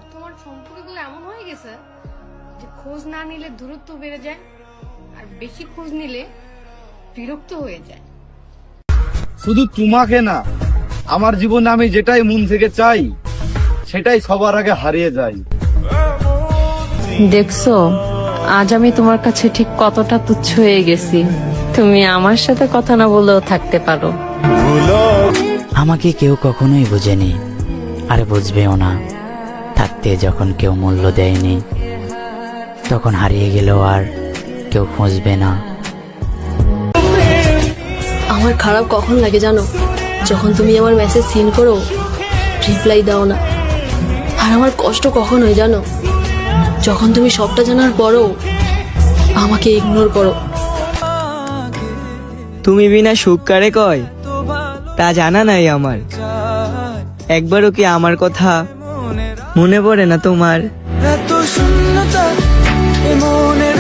বর্তমান সম্পর্কগুলো এমন হয়ে গেছে যে খোঁজ না নিলে দূরত্ব বেড়ে যায়, আর বেশি খোঁজ নিলে বিরক্ত হয়ে যায়। শুধু তোমাকে না, আমার জীবনে আমি যেটাই মন থেকে চাই সেটাই সবার আগে হারিয়ে যায়। দেখছো, আজ আমি তোমার কাছে ঠিক কতটা তুচ্ছ হয়ে গেছি। তুমি আমার সাথে কথা না বলেও থাকতে পারো। আমাকে কেউ কখনোই বোঝেনি, আর বুঝবেও না। থাকতে যখন কেউ মূল্য দেয়নি, তখন হারিয়ে গেলেও আর কেউ খুঁজবে না। আমার খারাপ কখন লাগে জানো? যখন তুমি আমার মেসেজ সিন করো, রিপ্লাই দাও না। আর আমার কষ্ট কখন হয় জানো? যখন তুমি সবটা জানার পরও আমাকে ইগনোর করো। তুমি বিনা সুখ কারে কয় তা জানা নাই আমার। একবারও কি আমার কথা মনে পড়ে না তোমার? এত শূন্যতা এ মনের